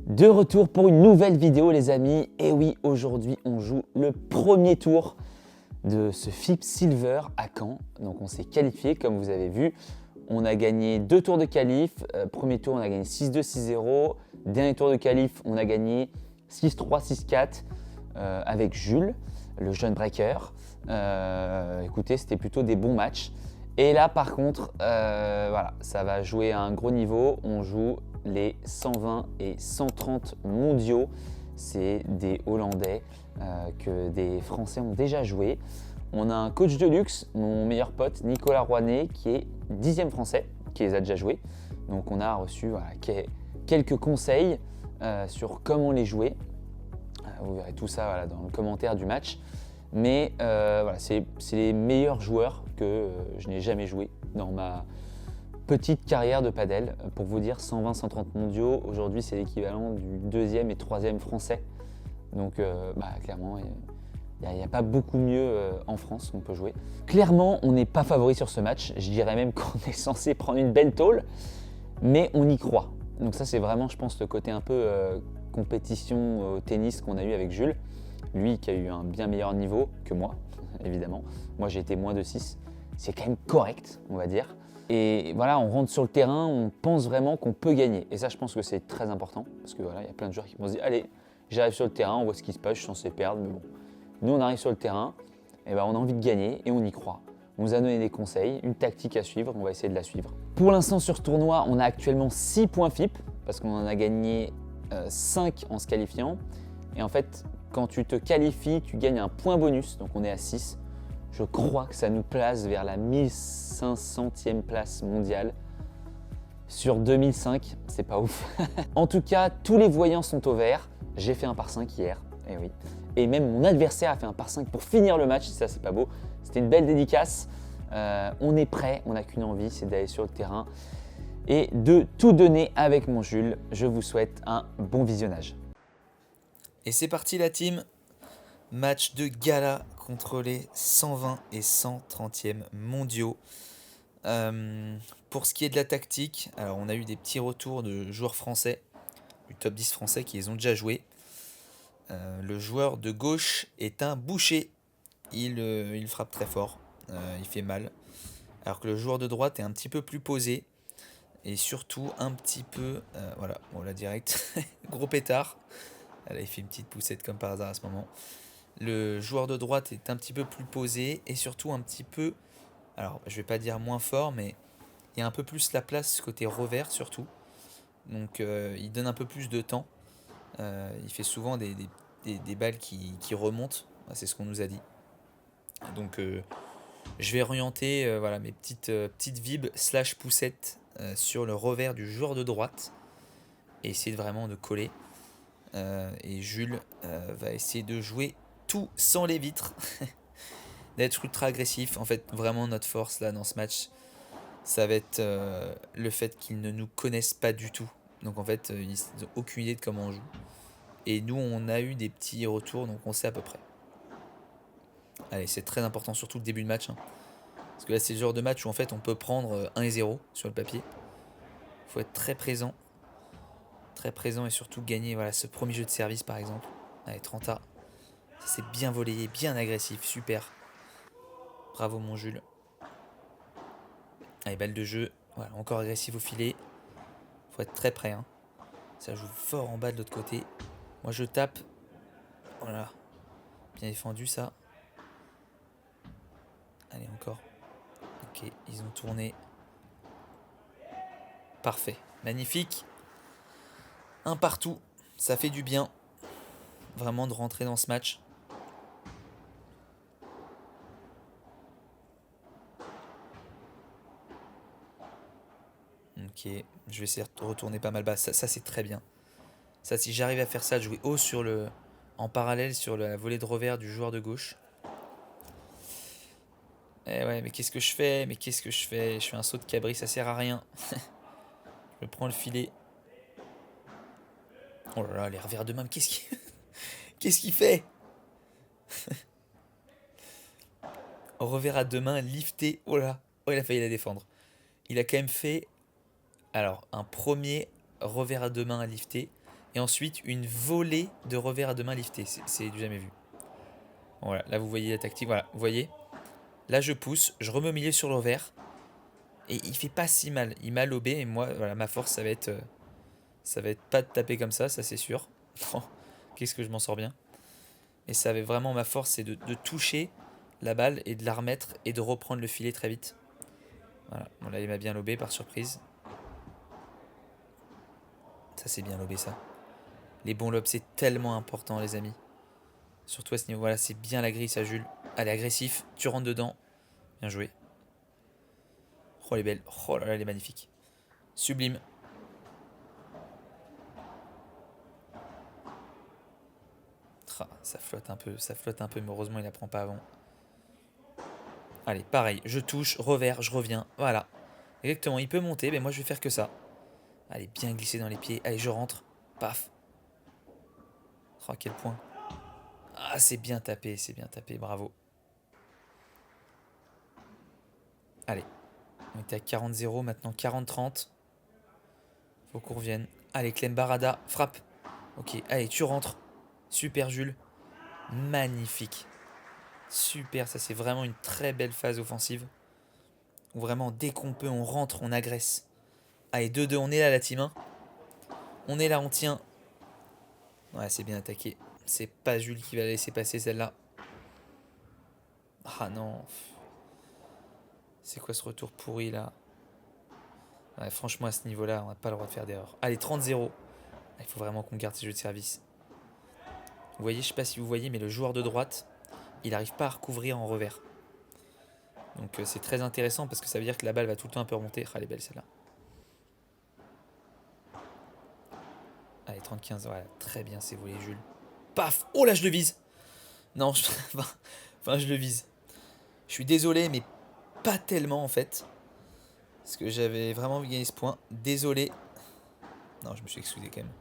De retour pour une nouvelle vidéo les amis, et oui aujourd'hui on joue le premier tour de ce FIP Silver à Caen. Donc on s'est qualifié comme vous avez vu, on a gagné 2 tours de qualif, premier tour on a gagné 6-2, 6-0, dernier tour de qualif on a gagné 6-3, 6-4 avec Jules, le jeune breaker. Écoutez c'était plutôt des bons matchs. Et là par contre, voilà, ça va jouer à un gros niveau, on joue les 120 et 130 mondiaux. C'est des Hollandais que des Français ont déjà joué. On a un coach de luxe, mon meilleur pote Nicolas Rouanet, qui est 10e français, qui les a déjà joués. Donc on a reçu quelques conseils sur comment les jouer. Vous verrez tout ça dans le commentaire du match. Mais voilà, c'est les meilleurs joueurs que je n'ai jamais joué dans ma petite carrière de padel. Pour vous dire, 120-130 mondiaux, aujourd'hui c'est l'équivalent du 2e et 3e français. Donc clairement, il n'y a pas beaucoup mieux en France qu'on peut jouer. Clairement, on n'est pas favori sur ce match. Je dirais même qu'on est censé prendre une belle tôle, mais on y croit. Donc ça c'est vraiment, je pense, le côté un peu compétition au tennis qu'on a eu avec Jules. Lui qui a eu un bien meilleur niveau que moi, évidemment. Moi j'ai été moins de 6. C'est quand même correct, on va dire. Et voilà, on rentre sur le terrain, on pense vraiment qu'on peut gagner. Et ça, je pense que c'est très important. Parce que voilà, il y a plein de joueurs qui vont se dire, allez, j'arrive sur le terrain, on voit ce qui se passe, je suis censé perdre. Mais bon, nous, on arrive sur le terrain, et on a envie de gagner et on y croit. On nous a donné des conseils, une tactique à suivre, on va essayer de la suivre. Pour l'instant, sur ce tournoi, on a actuellement 6 points FIP, parce qu'on en a gagné 5 en se qualifiant. Et en fait, quand tu te qualifies, tu gagnes un point bonus, donc on est à 6. Je crois que ça nous place vers la 1500e place mondiale sur 2005, c'est pas ouf. En tout cas, tous les voyants sont au vert. J'ai fait un par 5 hier, et oui. Et même mon adversaire a fait un par 5 pour finir le match, ça c'est pas beau. C'était une belle dédicace. On est prêt, on n'a qu'une envie, c'est d'aller sur le terrain et de tout donner avec mon Jules. Je vous souhaite un bon visionnage. Et c'est parti la team. Match de gala contre les 120 et 130e mondiaux. Pour ce qui est de la tactique, alors on a eu des petits retours de joueurs français, du top 10 français qui les ont déjà joués. Le joueur de gauche est un boucher. Il frappe très fort, il fait mal. Alors que le joueur de droite est un petit peu plus posé. Et surtout un petit peu... voilà, on l'a direct. Gros pétard. Là, il fait une petite poussette comme par hasard à ce moment. Le joueur de droite est un petit peu plus posé et surtout un petit peu, alors je vais pas dire moins fort, mais il y a un peu plus la place côté revers surtout. Donc il donne un peu plus de temps. Il fait souvent des balles qui remontent. C'est ce qu'on nous a dit. Donc je vais orienter voilà, mes petites vibes slash poussettes sur le revers du joueur de droite et essayer vraiment de coller. Et Jules va essayer de jouer tout sans les vitres, d'être ultra agressif. En fait, vraiment notre force là dans ce match, ça va être le fait qu'ils ne nous connaissent pas du tout. Donc en fait, ils n'ont aucune idée de comment on joue. Et nous, on a eu des petits retours, donc on sait à peu près. Allez, c'est très important, surtout le début de match. Parce que là, c'est le genre de match où en fait on peut prendre 1 et 0 sur le papier. Il faut être très présent. Très présent et surtout gagner voilà, ce premier jeu de service par exemple. Allez, 30A. Ça c'est bien volleyé, bien agressif, super. Bravo mon Jules. Allez, balle de jeu. Voilà, encore agressif au filet. Faut être très près. Ça joue fort en bas de l'autre côté. Moi je tape. Voilà. Bien défendu ça. Allez, encore. Ok, ils ont tourné. Parfait. Magnifique. Un partout. Ça fait du bien. Vraiment de rentrer dans ce match. Ok, je vais essayer de retourner pas mal bas. Ça c'est très bien. Ça, si j'arrive à faire ça, de jouer haut en parallèle sur la volée de revers du joueur de gauche. Eh ouais, mais qu'est-ce que je fais? Je fais un saut de cabri, ça sert à rien. Je prends le filet. Oh là là, les revers de main, mais qu'est-ce qu'il fait? Revers à deux mains, lifté. Oh là, oh il a failli la défendre. Il a quand même fait, alors, un premier revers à deux mains à lifter. Et ensuite, une volée de revers à deux mains lifté. C'est du jamais vu. Voilà, là vous voyez la tactique. Voilà, vous voyez. Là je pousse, je remets au milieu sur le revers. Et il fait pas si mal. Il m'a lobé et moi, voilà, ma force, ça va être pas de taper comme ça c'est sûr. Oh, qu'est-ce que je m'en sors bien. Et ça va être vraiment ma force, c'est de toucher la balle et de la remettre et de reprendre le filet très vite. Voilà, bon là il m'a bien lobé par surprise. Ça c'est bien lobé ça. Les bons lobes c'est tellement important les amis. Surtout à ce niveau, voilà c'est bien la grille ça Jules. Allez agressif, tu rentres dedans. Bien joué. Oh elle est belle, oh là là elle est magnifique. Sublime. Ah, ça flotte un peu, mais heureusement il la prend pas avant. Allez, pareil, je touche, revers, je reviens, voilà. Exactement, il peut monter, mais moi je vais faire que ça. Allez, bien glisser dans les pieds, allez, je rentre, paf. Oh, quel point. Ah, c'est bien tapé, bravo. Allez, on était à 40-0, maintenant 40-30. Faut qu'on revienne. Allez, Clem Barada, frappe. Ok, allez, tu rentres. Super Jules. Magnifique. Super, ça c'est vraiment une très belle phase offensive. Où vraiment, dès qu'on peut, on rentre, on agresse. Allez, 2-2, on est là la team 1. On est là, on tient. Ouais, c'est bien attaqué. C'est pas Jules qui va la laisser passer celle-là. Ah non. C'est quoi ce retour pourri là? Ouais, franchement, à ce niveau-là, on n'a pas le droit de faire d'erreur. Allez, 30-0. Il faut vraiment qu'on garde ces jeux de service. Vous voyez, je sais pas si vous voyez, mais le joueur de droite, il n'arrive pas à recouvrir en revers. Donc c'est très intéressant parce que ça veut dire que la balle va tout le temps un peu remonter. Ah, elle est belle celle-là. Allez, 30-15. Voilà, très bien, c'est volé, Jules. Paf! Oh là, je le vise! Non, enfin, je le vise. Je suis désolé, mais pas tellement en fait. Parce que j'avais vraiment envie de gagner ce point. Désolé. Non, je me suis excusé quand même.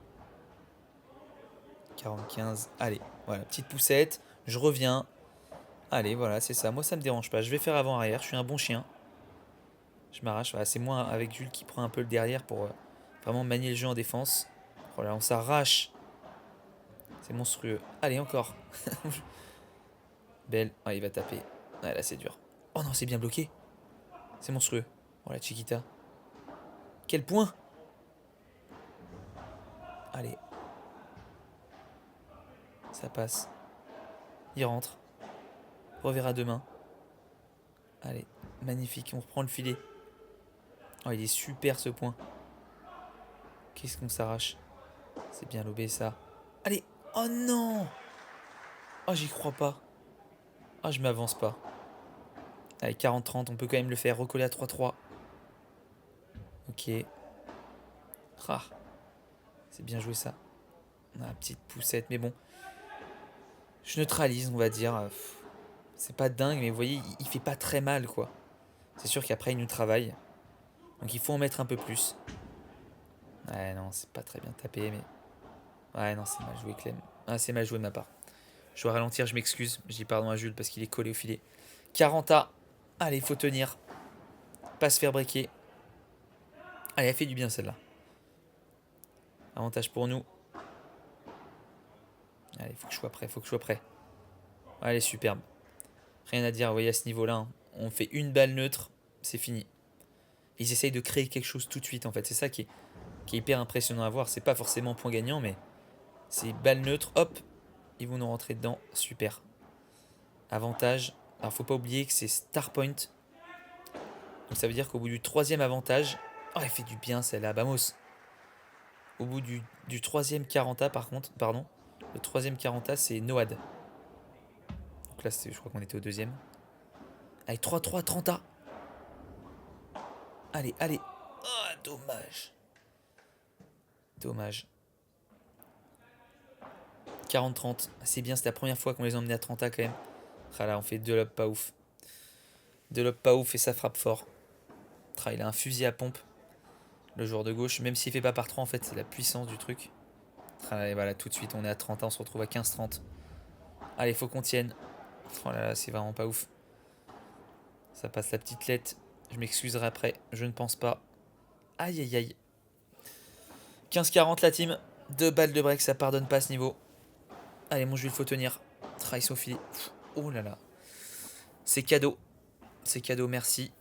40-15. Allez, voilà, petite poussette. Je reviens. Allez, voilà, c'est ça. Moi, ça me dérange pas. Je vais faire avant-arrière. Je suis un bon chien. Je m'arrache. Voilà, c'est moi avec Jules qui prend un peu le derrière pour vraiment manier le jeu en défense. Voilà, on s'arrache. C'est monstrueux. Allez, encore. Belle. Ah, il va taper. Ah, là, c'est dur. Oh non, c'est bien bloqué. C'est monstrueux. Voilà, Chiquita. Quel point! Allez. Ça passe. Il rentre. Revers à deux mains. Allez, magnifique. On reprend le filet. Oh, il est super ce point. Qu'est-ce qu'on s'arrache. C'est bien lobé ça. Allez. Oh non! Oh, j'y crois pas. Oh, je m'avance pas. Allez, 40-30. On peut quand même le faire. Recoller à 3-3. Ok. Ah. C'est bien joué ça. On a une petite poussette. Mais bon. Je neutralise, on va dire. C'est pas dingue, mais vous voyez, il fait pas très mal, quoi. C'est sûr qu'après, il nous travaille. Donc il faut en mettre un peu plus. Ouais, non, c'est pas très bien tapé, mais... Ouais, non, c'est mal joué, Clem. Ah, c'est mal joué de ma part. Je dois ralentir, je m'excuse. Je dis pardon à Jules parce qu'il est collé au filet. 40A. Allez, il faut tenir. Pas se faire breaker. Allez, elle fait du bien, celle-là. Avantage pour nous. Allez, faut que je sois prêt, faut que je sois prêt. Allez, superbe. Rien à dire, vous voyez, à ce niveau-là, hein. On fait une balle neutre, c'est fini. Ils essayent de créer quelque chose tout de suite, en fait. C'est ça qui est hyper impressionnant à voir. C'est pas forcément point gagnant, mais c'est balle neutre, hop, ils vont nous rentrer dedans. Super. Avantage. Alors, faut pas oublier que c'est Star Point. Donc, ça veut dire qu'au bout du troisième avantage... Oh, elle fait du bien, celle-là. Vamos. Au bout du troisième 40A, par contre, pardon, le troisième 40A, c'est Noad. Donc là, je crois qu'on était au deuxième. Allez, 3-3, 30A. Allez, allez. Oh, dommage. Dommage. 40-30. C'est bien, c'est la première fois qu'on les a emmenés à 30A quand même. Ah là, on fait deux lobes pas ouf. Deux lobes pas ouf et ça frappe fort. Ah, il a un fusil à pompe. Le joueur de gauche, même s'il fait pas par 3, en fait, c'est la puissance du truc. Ah, et voilà, tout de suite, on est à 30A, on se retrouve à 15-30. Allez, faut qu'on tienne. Oh là là, c'est vraiment pas ouf. Ça passe la petite lettre. Je m'excuserai après, je ne pense pas. Aïe aïe aïe. 15-40 la team. 2 balles de break, ça pardonne pas à ce niveau. Allez, mon Jules, faut tenir. Ils sont au filet. Oh là là. C'est cadeau. C'est cadeau, merci.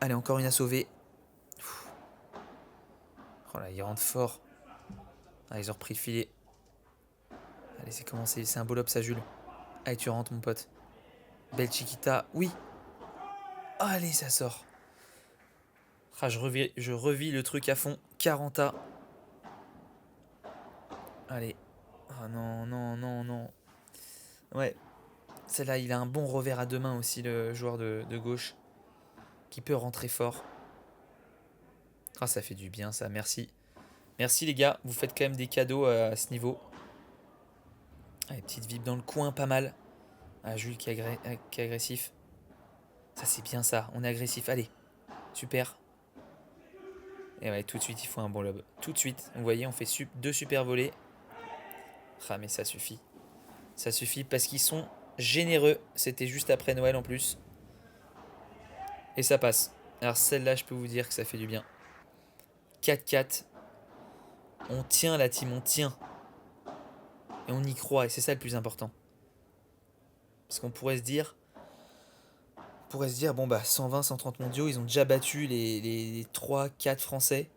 Allez, encore une à sauver. Oh là, ils rentrent fort. Ah, ils ont repris le filet. Allez, c'est commencé. C'est un beau lob, ça, Jules. Allez, tu rentres, mon pote. Belle Chiquita. Oui. Allez, ça sort. Ah, je revis le truc à fond. 40A. Allez. Ah non, non, non, non. Ouais. Celle-là, il a un bon revers à deux mains aussi, le joueur de gauche. Qui peut rentrer fort. Ah, ça fait du bien, ça. Merci. Merci, les gars. Vous faites quand même des cadeaux à ce niveau. Allez, petite vib dans le coin, pas mal. Ah, Jules qui est agressif. Ça, c'est bien ça. On est agressif. Allez. Super. Et ouais, tout de suite, il faut un bon lob. Tout de suite. Vous voyez, on fait 2 super volets. Ah, mais ça suffit. Ça suffit parce qu'ils sont généreux. C'était juste après Noël en plus. Et ça passe. Alors celle-là, je peux vous dire que ça fait du bien. 4-4. On tient la team, on tient. Et on y croit, et c'est ça le plus important. Parce qu'on pourrait se dire... bon bah 120, 130 mondiaux, ils ont déjà battu les 3, 4 français.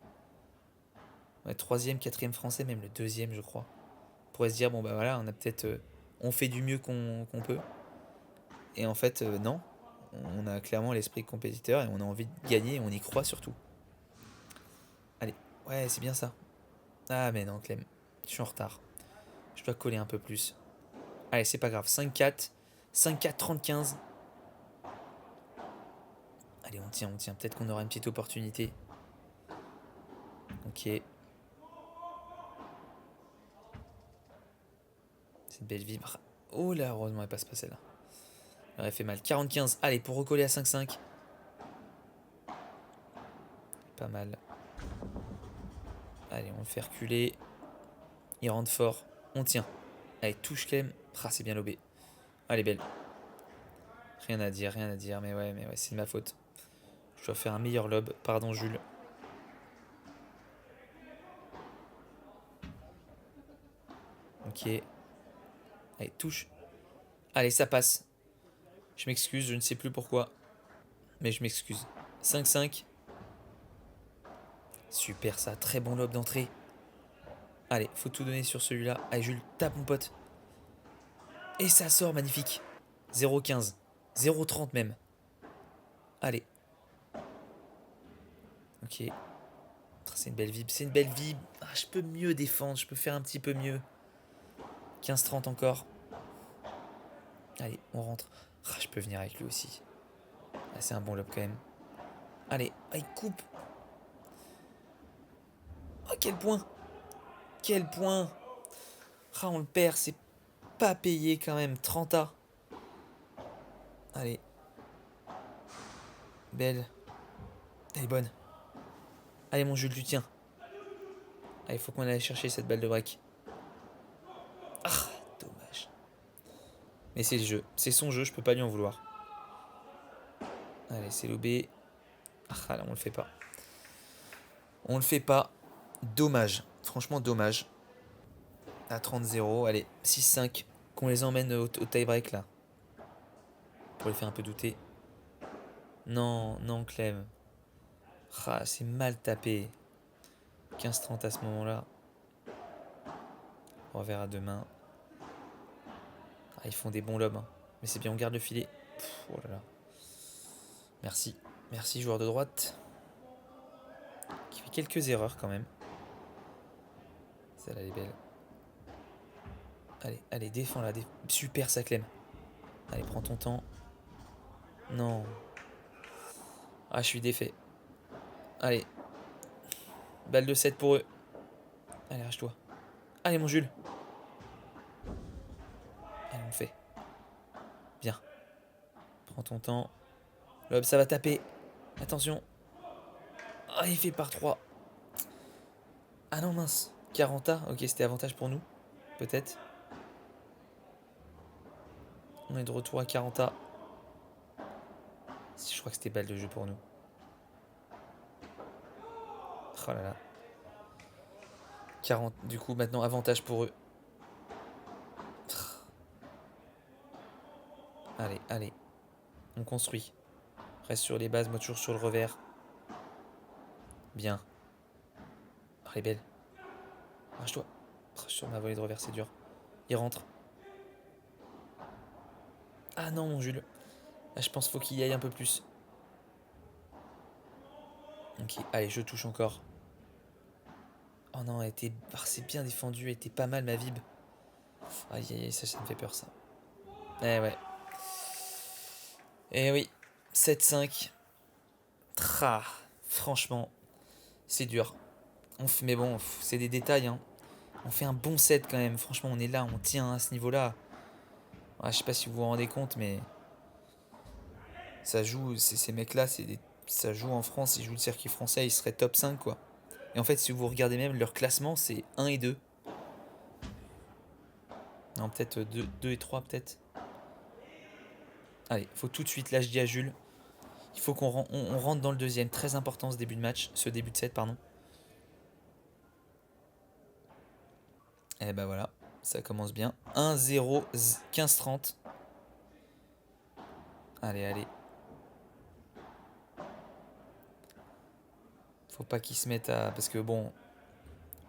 Ouais, 3e, 4e français, même le 2e je crois. On pourrait se dire, bon bah voilà, on a peut-être... on fait du mieux qu'on peut. Et en fait, non. On a clairement l'esprit compétiteur et on a envie de gagner et on y croit surtout. Allez, ouais, c'est bien ça. Ah mais non, Clem, je suis en retard. Je dois coller un peu plus. Allez, c'est pas grave. 5-4. 5-4, 30-15. Allez, on tient, on tient. Peut-être qu'on aura une petite opportunité. Ok. C'est une belle vibre. Oh là, heureusement, elle passe pas celle-là. Elle aurait fait mal. 40-15. Allez, pour recoller à 5-5. Pas mal. Allez, on le fait reculer. Il rentre fort. On tient. Allez, touche Clem. Ah, c'est bien lobé. Allez, belle. Rien à dire, rien à dire. Mais ouais, c'est de ma faute. Je dois faire un meilleur lob. Pardon, Jules. Ok. Allez, touche. Allez, ça passe. Je m'excuse, je ne sais plus pourquoi. Mais je m'excuse. 5-5. Super ça, très bon lob d'entrée. Allez, faut tout donner sur celui-là. Allez, Jules, tape mon pote. Et ça sort, magnifique. 0-15. 0-30 même. Allez. Ok. C'est une belle vibe, c'est une belle vibe. Ah, je peux mieux défendre, je peux faire un petit peu mieux. 15-30 encore. Allez, on rentre. Ah, je peux venir avec lui aussi. Ah, c'est un bon lob quand même. Allez, ah, il coupe. Oh, quel point. Quel point. Ah, on le perd, c'est pas payé quand même. 30A. Allez. Belle. Elle est bonne. Allez, mon Jules, tu tiens. Allez, il faut qu'on aille chercher cette balle de break. Ah, dommage. Mais c'est le jeu. C'est son jeu, je peux pas lui en vouloir. Allez, c'est lobé. Ah, là, on le fait pas. On le fait pas. Dommage. Franchement, dommage. À 30-0. Allez, 6-5. Qu'on les emmène au tie-break, là. Pour les faire un peu douter. Non, non, Clem. Ah, c'est mal tapé. 15-30 à ce moment-là. On reverra demain. Ah, ils font des bons lobes. Hein. Mais c'est bien, on garde le filet. Pff, oh là là. Merci. Merci, joueur de droite. Qui fait quelques erreurs quand même. Celle-là, elle est belle. Allez, allez, défends-la. Super, ça, Clem. Allez, prends ton temps. Non. Ah, je suis défait. Allez. Balle de 7 pour eux. Allez, arrache-toi. Allez, mon Jules. Allez, on le fait. Bien. Prends ton temps. Lob, ça va taper. Attention. Ah, il fait par 3. Ah non, mince. 40A. Ok, c'était avantage pour nous. Peut-être. On est de retour à 40A. Je crois que c'était balle de jeu pour nous. Oh là là. 40. Du coup, maintenant, avantage pour eux. Allez, allez. On construit. Reste sur les bases, moi toujours sur le revers. Bien. Ah, elle est belle. Arrache-toi. Sur ma volée de revers, c'est dur. Il rentre. Ah non, mon Jules. Là, je pense qu'il faut qu'il y aille un peu plus. Ok, allez, je touche encore. Oh non, elle était... c'est bien défendu, elle était pas mal, ma vib. Aïe, aïe, aïe, ça me fait peur, ça. Eh ouais. Eh oui. 7-5. Tra. Franchement, c'est dur. Mais bon, c'est des détails, hein. On fait un bon set quand même. Franchement, on est là, on tient à ce niveau-là. Ah, je sais pas si vous vous rendez compte, mais ça joue, ces mecs-là, ça joue en France, ils jouent le circuit français, ils seraient top 5, quoi. Et en fait, si vous regardez même leur classement, c'est 1 et 2. Non, peut-être 2 et 3, peut-être. Allez, faut tout de suite, là je dis à Jules, il faut on rentre dans le deuxième. Très important ce début de match, ce début de set, pardon. Et ben voilà, ça commence bien. 1-0, 15-30. Allez, allez. Faut pas qu'ils se mettent à... Parce que bon,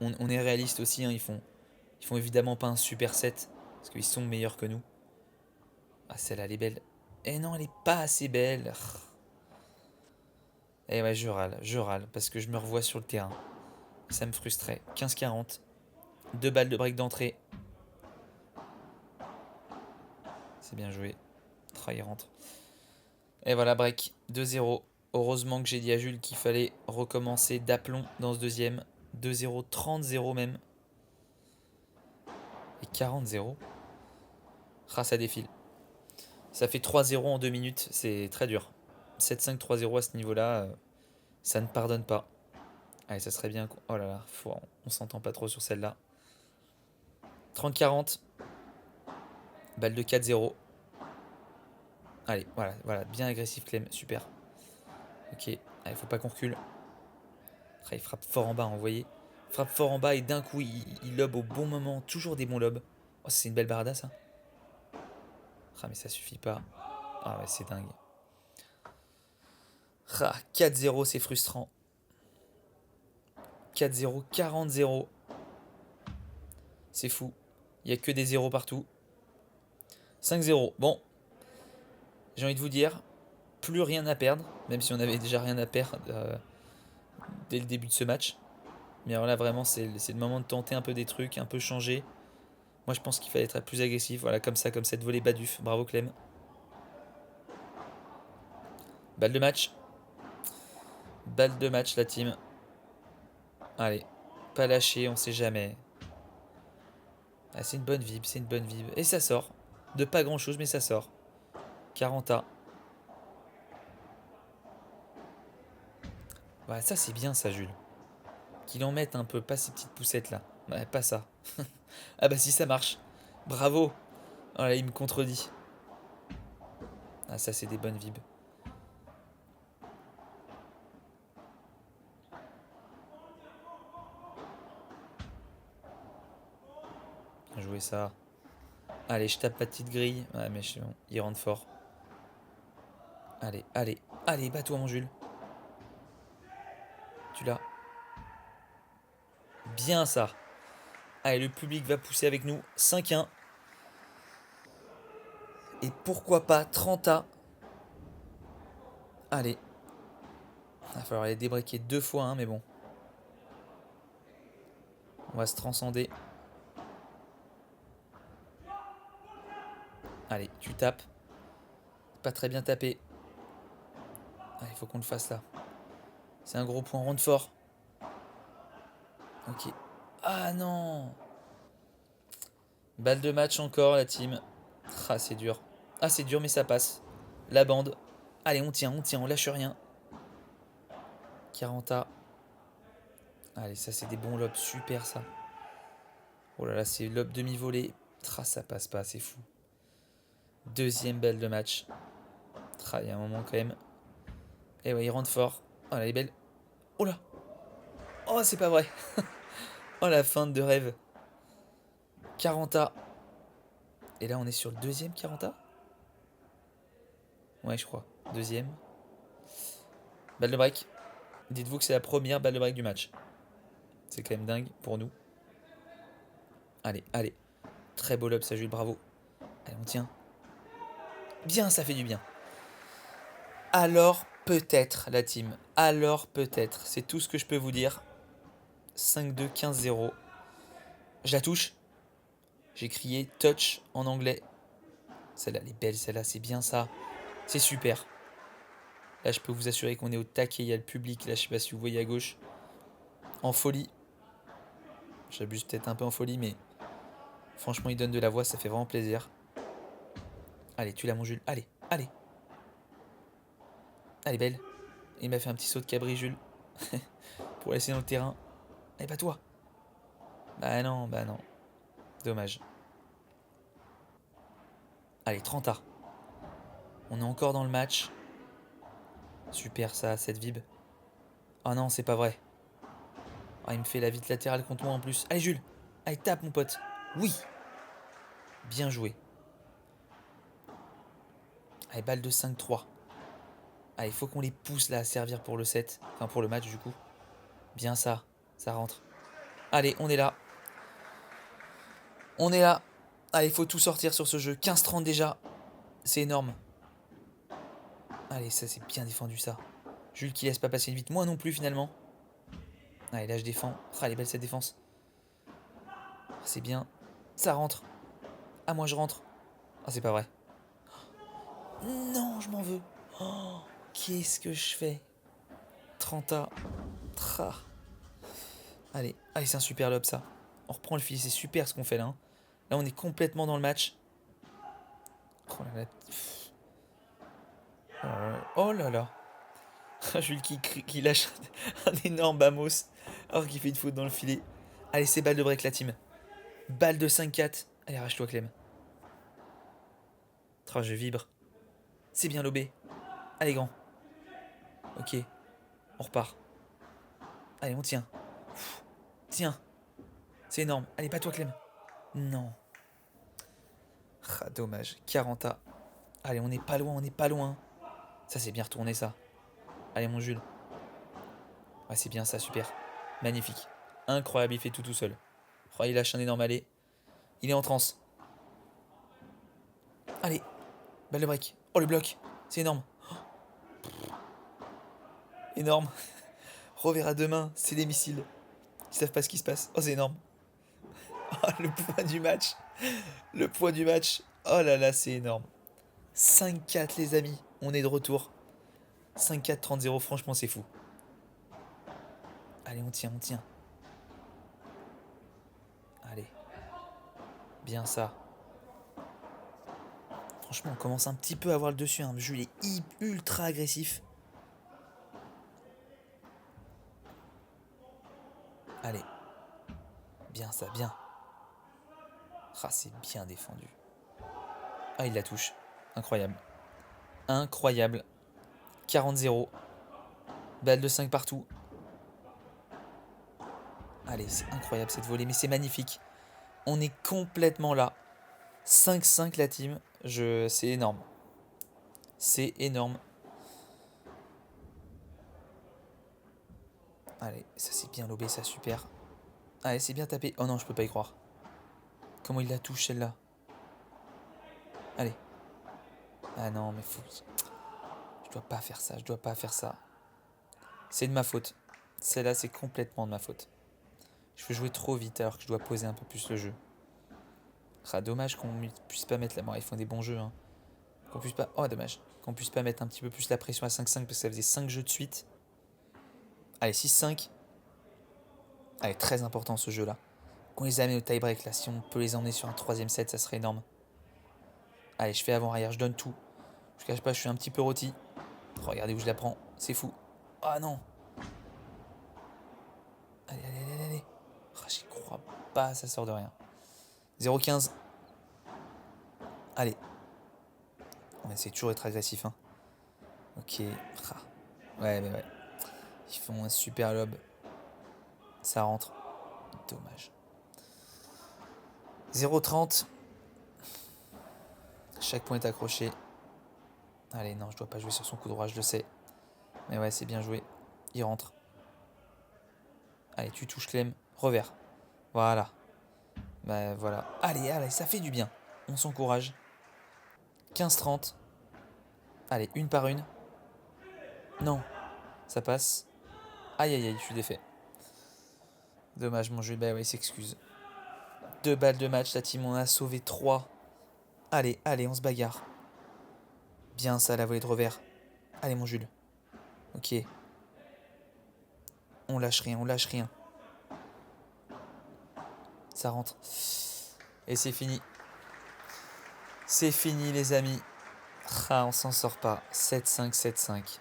on est réaliste aussi, hein, ils font évidemment pas un super set, parce qu'ils sont meilleurs que nous. Ah, celle-là, elle est belle. Eh non, elle est pas assez belle. Eh ouais, je râle, parce que je me revois sur le terrain. Ça me frustrait. 15-40. 2 balles de break d'entrée. C'est bien joué. Il rentre. Et voilà, break. 2-0. Heureusement que j'ai dit à Jules qu'il fallait recommencer d'aplomb dans ce deuxième. 2-0, 30-0 même. Et 40-0. Ah, ça défile. Ça fait 3-0 en 2 minutes. C'est très dur. 7-5, 3-0 à ce niveau-là. Ça ne pardonne pas. Allez, ça serait bien. Oh là là, on s'entend pas trop sur celle-là. 30-40. Balle de 4-0. Allez, voilà, voilà, bien agressif Clem, super. Ok, allez, faut pas qu'on recule. Il frappe fort en bas, vous voyez. Il frappe fort en bas et d'un coup, il lobe au bon moment. Toujours des bons lobes. Oh, c'est une belle barada, ça. Ah, mais ça suffit pas. Ah, ouais, c'est dingue. Ah, 4-0, c'est frustrant. 4-0, 40-0. C'est fou. Il n'y a que des zéros partout. 5-0. Bon, j'ai envie de vous dire, plus rien à perdre, même si on avait déjà rien à perdre dès le début de ce match. Mais alors là, vraiment, c'est le moment de tenter un peu des trucs, un peu changer. Moi, je pense qu'il fallait être plus agressif. Voilà, comme ça, comme cette volée Baduf. Bravo, Clem. Balle de match. Balle de match, la team. Allez, pas lâcher, on sait jamais. Ah, c'est une bonne vib, c'est une bonne vib. Et ça sort. De pas grand chose, mais ça sort. 40A. Voilà, ça c'est bien ça, Jules. Qu'il en mette un peu, pas ces petites poussettes là. Ouais, pas ça. Ah bah si ça marche. Bravo. Oh là, il me contredit. Ah, ça c'est des bonnes vibes. Bien joué ça. Allez, je tape la petite grille. Ouais, mais bon, il rentre fort. Allez, allez, allez, bats-toi, mon Jules. Tu l'as. Bien ça. Allez, le public va pousser avec nous. 5-1. Et pourquoi pas 30A. Allez. Il va falloir les débraquer 2 fois, hein, mais bon. On va se transcender. Allez, tu tapes. Pas très bien tapé. Il faut qu'on le fasse là. C'est un gros point rond fort. Ok. Ah non. Balle de match encore, la team. Ah, c'est dur. Ah, c'est dur, mais ça passe. La bande. Allez, on tient, on lâche rien. 40A. Allez, ça, c'est des bons lobes. Super, ça. Oh là là, c'est lobe demi-volée. Ah, ça passe pas, c'est fou. Deuxième balle de match. Ah, il y a un moment quand même. Et ouais, il rentre fort. Oh là, elle est belle. Oh là. Oh, c'est pas vrai. Oh la feinte de rêve. 40A. Et là on est sur le deuxième 40A. Ouais je crois. Deuxième. Balle de break. Dites-vous que c'est la première balle de break du match. C'est quand même dingue pour nous. Allez, allez. Très beau lob ça Jules, bravo. Allez on tient. Bien, ça fait du bien. Alors peut-être la team. Alors peut-être. C'est tout ce que je peux vous dire. 5-2, 15-0. Je la touche. J'ai crié touch en anglais. Celle-là, elle est belle, celle-là, c'est bien ça. C'est super. Là, je peux vous assurer qu'on est au taquet. Il y a le public, là, je sais pas si vous voyez à gauche. En folie. J'abuse peut-être un peu en folie, mais franchement, il donne de la voix, ça fait vraiment plaisir. Allez, tu l'as, mon Jules. Allez, allez. Allez, belle. Il m'a fait un petit saut de cabri, Jules. Pour laisser dans le terrain. Allez, pas toi. Bah non, bah non. Dommage. Allez, 30A. On est encore dans le match. Super ça, cette vib. Oh non, c'est pas vrai. Oh, il me fait la vite latérale contre moi en plus. Allez Jules. Allez, tape mon pote. Oui. Bien joué. Allez, balle de 5-3. Allez, faut qu'on les pousse là à servir pour le set. Enfin, pour le match du coup. Bien ça. Ça rentre. Allez, on est là. On est là. Allez, faut tout sortir sur ce jeu. 15-30 déjà. C'est énorme. Allez, ça c'est bien défendu ça. Jules qui laisse pas passer une vite. Moi non plus finalement. Allez, là je défends. Ah, elle est belle cette défense. C'est bien. Ça rentre. Ah, moi je rentre. Ah, c'est pas vrai. Non, je m'en veux. Oh, qu'est-ce que je fais? 30A. Tra. Allez, allez, c'est un super lob ça. On reprend le fil, c'est super ce qu'on fait là. Hein. Là, on est complètement dans le match. Oh là là. Oh là là. Jules qui lâche un énorme bamos alors qu'il fait une faute dans le filet. Allez, c'est balle de break la team. Balle de 5-4. Allez, arrache-toi Clem. Oh, je vibre. C'est bien lobé. Allez, grand. Ok, on repart. Allez, on tient. Tiens. C'est énorme. Allez, pas toi Clem. Non. Ah, dommage. 40A. Allez, on n'est pas loin, on n'est pas loin. Ça, c'est bien retourné ça. Allez, mon Jules. Ouais, c'est bien ça, super. Magnifique. Incroyable, il fait tout seul. Oh, il lâche un énorme aller. Il est en transe. Allez, balle de break. Oh, le bloc. C'est énorme. Oh. Énorme. Revers à deux mains, c'est des missiles. Ils savent pas ce qui se passe. Oh, c'est énorme. Oh, le poids du match. Le poids du match. Oh là là, c'est énorme. 5-4, les amis. On est de retour. 5-4, 30-0. Franchement, c'est fou. Allez, on tient, on tient. Allez. Bien ça. Franchement, on commence un petit peu à avoir le dessus. Hein. Le jeu il est ultra agressif. Allez. Bien ça, bien. Ah, c'est bien défendu. Ah, il la touche. Incroyable. Incroyable. 40-0. Balle de 5 partout. Allez, c'est incroyable cette volée, mais c'est magnifique. On est complètement là. 5-5 la team. C'est énorme. C'est énorme. Allez, ça c'est bien lobé, ça super. Allez, c'est bien tapé. Oh non, je peux pas y croire. Comment il la touche celle-là? Allez. Ah non, mais faut... Je dois pas faire ça, je dois pas faire ça. C'est de ma faute. Celle-là, c'est complètement de ma faute. Je veux jouer trop vite alors que je dois poser un peu plus le jeu. Ah, dommage qu'on puisse pas mettre la... Bon, ils font des bons jeux, hein. Qu'on puisse pas... Oh, dommage. Qu'on puisse pas mettre un petit peu plus la pression à 5-5 parce que ça faisait 5 jeux de suite. Allez, 6-5. Allez, très important ce jeu-là. Qu'on les amène au tie-break, là. Si on peut les emmener sur un troisième set, ça serait énorme. Allez, je fais avant-arrière, je donne tout. Je cache pas, je suis un petit peu rôti. Regardez où je la prends, c'est fou. Ah non. Allez, allez, allez, allez. Oh, j'y crois pas, ça sort de rien. 0-15. Allez. On essaie toujours d'être agressif. Hein. Ok. Ouais, mais ouais. Ils font un super lob. Ça rentre. dommage. 0,30. Chaque point est accroché. Allez, non, je dois pas jouer sur son coup droit, je le sais. Mais ouais, c'est bien joué. Il rentre. Allez, tu touches Clem. Revers. Voilà. Bah voilà. Allez, allez, ça fait du bien. On s'encourage. 15-30. Allez, une par une. Non. Ça passe. Aïe, aïe, aïe, je suis défait. Dommage, mon jeu. Bah ouais, il s'excuse. 2 balles de match. La team en a sauvé 3. Allez, allez, on se bagarre. Bien ça, la volée de revers. Allez, mon Jules. Ok. On lâche rien, on lâche rien. Ça rentre. Et c'est fini. C'est fini, les amis. Ah, on s'en sort pas. 7-5, 7-5.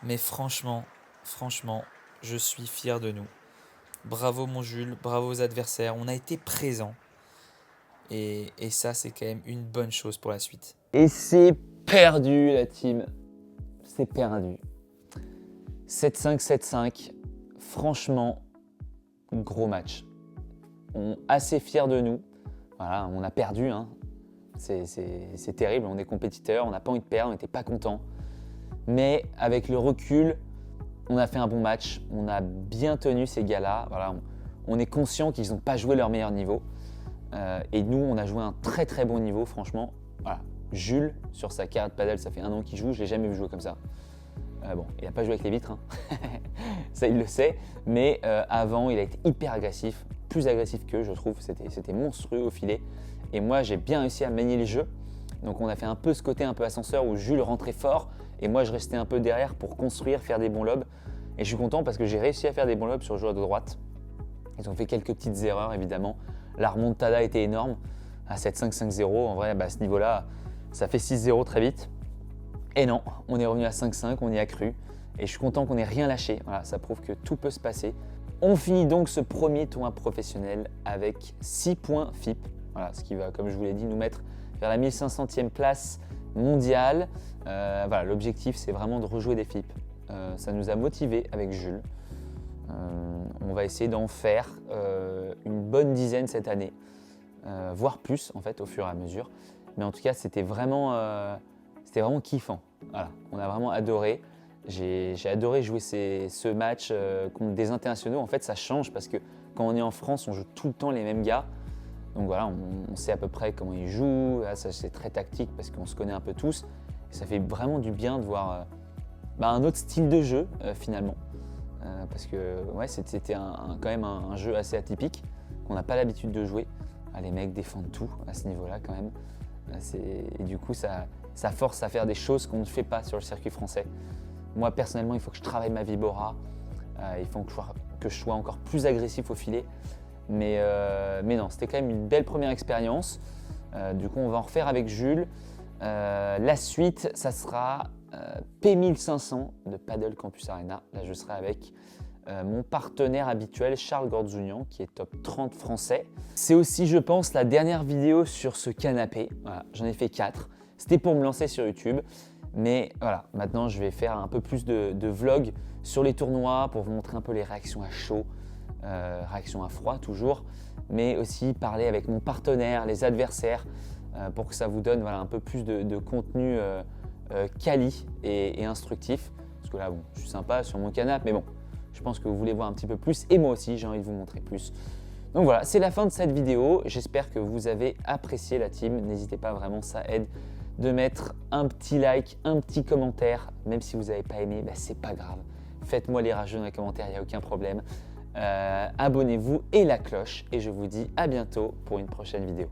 Mais franchement, je suis fier de nous. Bravo, mon Jules. Bravo aux adversaires. On a été présents. Et ça, c'est quand même une bonne chose pour la suite. Et c'est perdu, la team. C'est perdu. 7-5, 7-5. Franchement, gros match. On est assez fiers de nous. Voilà, on a perdu. Hein. C'est terrible. On est compétiteurs. On n'a pas envie de perdre. On n'était pas contents. Mais avec le recul, on a fait un bon match. On a bien tenu ces gars-là. Voilà, on est conscient qu'ils n'ont pas joué leur meilleur niveau. Et nous, on a joué un très très bon niveau, franchement. Voilà. Jules, sur sa carte paddle, ça fait 1 an qu'il joue, je ne l'ai jamais vu jouer comme ça. Bon, il n'a pas joué avec les vitres, hein. Ça il le sait, mais avant, il a été hyper agressif, plus agressif qu'eux, je trouve. C'était monstrueux au filet. Et moi, j'ai bien réussi à manier le jeu. Donc, on a fait un peu ce côté un peu ascenseur où Jules rentrait fort et moi, je restais un peu derrière pour construire, faire des bons lobes. Et je suis content parce que j'ai réussi à faire des bons lobes sur le joueur de droite. Ils ont fait quelques petites erreurs, évidemment. La remontada était énorme à 7-5, 5-0. En vrai, à ce niveau-là, ça fait 6-0 très vite. Et non, on est revenu à 5-5, on y a cru. Et je suis content qu'on n'ait rien lâché. Voilà, ça prouve que tout peut se passer. On finit donc ce premier tournoi professionnel avec 6 points FIP. Voilà, ce qui va, comme je vous l'ai dit, nous mettre vers la 1500e place mondiale. Voilà, l'objectif, c'est vraiment de rejouer des FIP. Ça nous a motivés avec Jules. On va essayer d'en faire une bonne dizaine cette année, voire plus en fait au fur et à mesure. Mais en tout cas, c'était vraiment kiffant. Voilà, on a vraiment adoré. J'ai adoré jouer ce match contre des internationaux. En fait, ça change parce que quand on est en France, on joue tout le temps les mêmes gars. Donc voilà, on sait à peu près comment ils jouent. Là, ça, c'est très tactique parce qu'on se connaît un peu tous. Et ça fait vraiment du bien de voir un autre style de jeu finalement. Parce que ouais, c'était quand même un jeu assez atypique qu'on n'a pas l'habitude de jouer. Les mecs défendent tout à ce niveau-là quand même. Et du coup, ça force à faire des choses qu'on ne fait pas sur le circuit français. Moi, personnellement, il faut que je travaille ma vibora. Il faut que je sois encore plus agressif au filet. Mais non, c'était quand même une belle première expérience. Du coup, on va en refaire avec Jules. La suite, ça sera P1500 de Paddle Campus Arena. Là, je serai avec mon partenaire habituel, Charles Gorzounian, qui est top 30 français. C'est aussi, je pense, la dernière vidéo sur ce canapé. Voilà, j'en ai fait 4. C'était pour me lancer sur YouTube. Mais voilà, maintenant, je vais faire un peu plus de vlogs sur les tournois pour vous montrer un peu les réactions à chaud, réactions à froid toujours, mais aussi parler avec mon partenaire, les adversaires, pour que ça vous donne un peu plus de contenu quali et instructif. Parce que là, bon, je suis sympa sur mon canapé, mais bon, je pense que vous voulez voir un petit peu plus. Et moi aussi, j'ai envie de vous montrer plus. Donc voilà, c'est la fin de cette vidéo. J'espère que vous avez apprécié la team. N'hésitez pas, vraiment, ça aide de mettre un petit like, un petit commentaire. Même si vous n'avez pas aimé, c'est pas grave. Faites-moi les rageux dans les commentaires, il n'y a aucun problème. Abonnez-vous et la cloche. Et je vous dis à bientôt pour une prochaine vidéo.